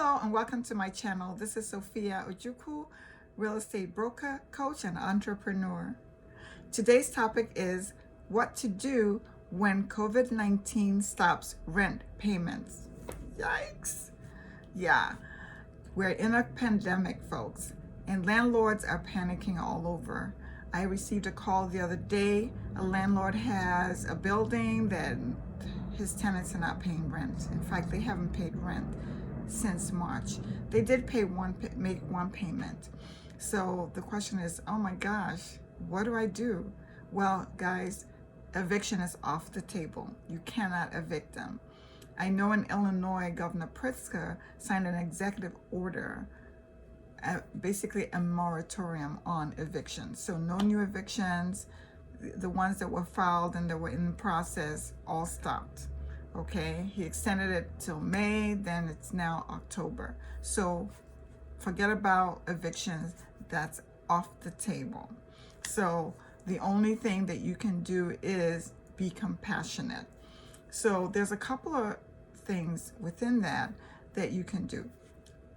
Hello and welcome to my channel. This is Sophia Ojukwu, real estate broker, coach, and entrepreneur. Today's topic is what to do when COVID-19 stops rent payments. Yikes. Yeah, we're in a pandemic, folks, and landlords are panicking all over. I received a call the other day. A landlord has a building that his tenants are not paying rent. In fact, they haven't paid rent since March. They did make one payment. So the question is, oh my gosh, what do I do? Well, guys, eviction is off the table. You cannot evict them. I know in Illinois, Governor Pritzker signed an executive order, basically a moratorium on evictions. So no new evictions. The ones that were filed and that were in the process all stopped. Okay, he extended it till May, then it's now October. So forget about evictions, that's off the table. So the only thing that you can do is be compassionate. So there's a couple of things within that you can do.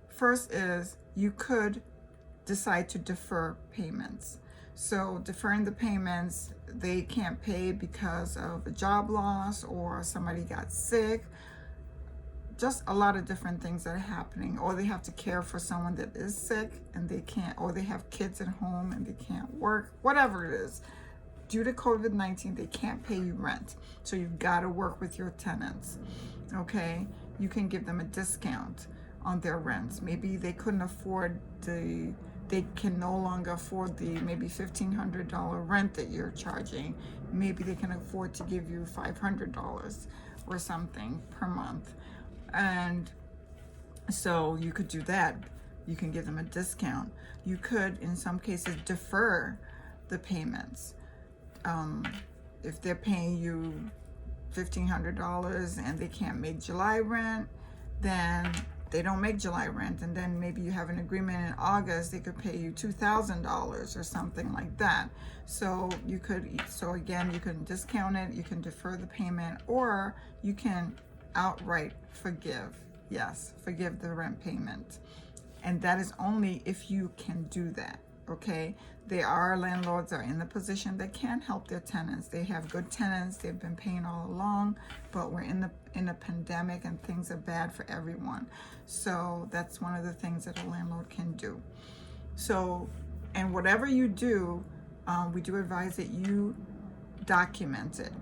First is you could decide to defer payments. So deferring the payments, they can't pay because of a job loss or somebody got sick. Just a lot of different things that are happening, or they have to care for someone that is sick and they can't, or they have kids at home and they can't work, whatever it is. Due to COVID-19, they can't pay you rent. So you've got to work with your tenants, okay? You can give them a discount on their rents. Maybe they couldn't afford they can no longer afford the maybe $1,500 rent that you're charging. Maybe they can afford to give you $500 or something per month. And so you could do that. You can give them a discount. You could, in some cases, defer the payments. If they're paying you $1,500 and they can't make July rent, then they don't make July rent, and then maybe you have an agreement in August, they could pay you $2,000 or something like that. So you could, again, you can discount it, you can defer the payment, or you can outright forgive. Yes, forgive the rent payment. And that is only if you can do that, okay? Landlords are in the position that can help their tenants. They have good tenants, they've been paying all along, but we're in a pandemic and things are bad for everyone. So that's one of the things that a landlord can do. So, and whatever you do, we do advise that you document it.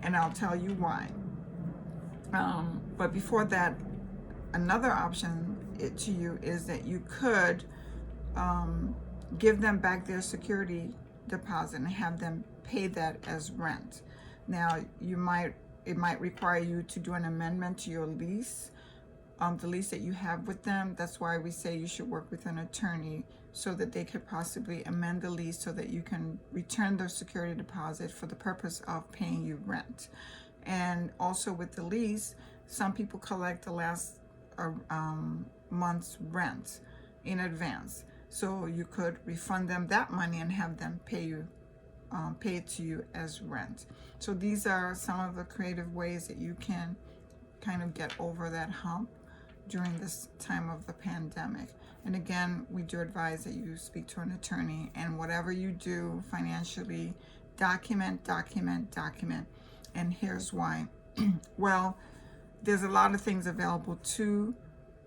And I'll tell you why. But before that, another option to you is that you could give them back their security deposit and have them pay that as rent. Now, it might require you to do an amendment to your lease, the lease that you have with them. That's why we say you should work with an attorney so that they could possibly amend the lease so that you can return their security deposit for the purpose of paying you rent. And also with the lease, some people collect the last month's rent in advance. So you could refund them that money and have them pay it to you as rent. So these are some of the creative ways that you can kind of get over that hump during this time of the pandemic. And again, we do advise that you speak to an attorney, and whatever you do financially, document. And here's why. Well, there's a lot of things available to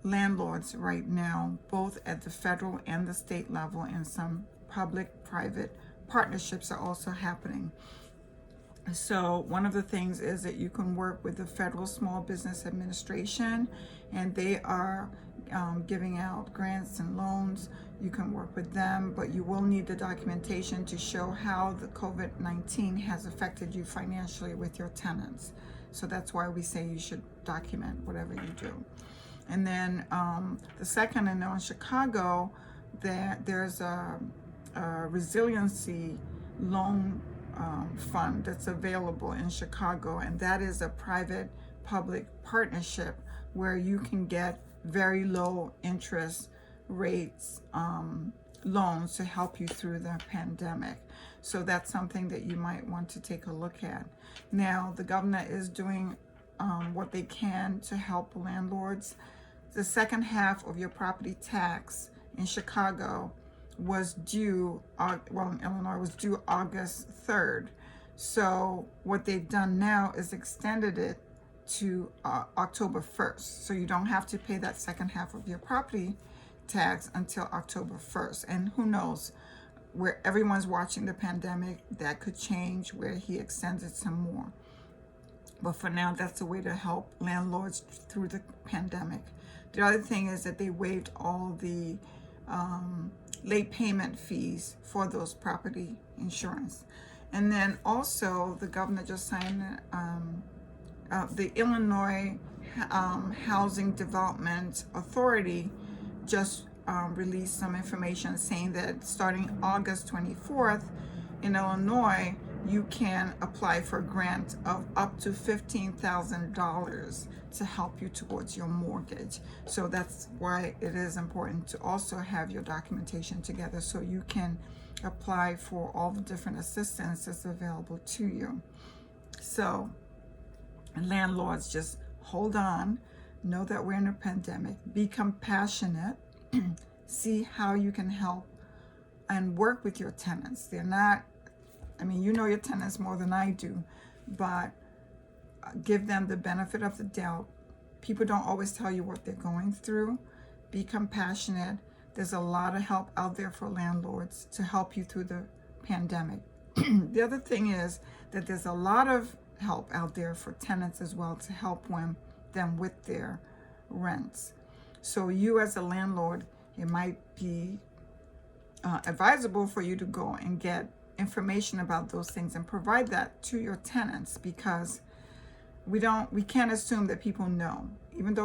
landlords right now, both at the federal and the state level, and some public-private partnerships are also happening. So one of the things is that you can work with the Federal Small Business Administration, and they are giving out grants and loans. You can work with them, but you will need the documentation to show how the COVID-19 has affected you financially with your tenants. So that's why we say you should document whatever you do. And then the second, I know in Chicago, there's a resiliency loan fund that's available in Chicago, and that is a private-public partnership where you can get very low interest rates loans to help you through the pandemic. So that's something that you might want to take a look at. Now, the governor is doing what they can to help landlords the second half of your property tax in Chicago was due, in Illinois was due August 3rd. So what they've done now is extended it to October 1st. So you don't have to pay that second half of your property tax until October 1st. And who knows, where everyone's watching the pandemic, that could change where he extends it some more. But for now, that's a way to help landlords through the pandemic. The other thing is that they waived all the late payment fees for those property insurance. And then also the governor just signed the Illinois Housing Development Authority just released some information saying that starting August 24th in Illinois, you can apply for a grant of up to $15,000 to help you towards your mortgage. So that's why it is important to also have your documentation together so you can apply for all the different assistance that's available to you. So landlords, just hold on. Know that we're in a pandemic. Be compassionate. See how you can help and work with your tenants. They're not, you know your tenants more than I do, but give them the benefit of the doubt. People don't always tell you what they're going through. Be compassionate. There's a lot of help out there for landlords to help you through the pandemic. The other thing is that there's a lot of help out there for tenants as well to help them with their rents. So you as a landlord, it might be advisable for you to go and get information about those things and provide that to your tenants, because we can't assume that people know, even though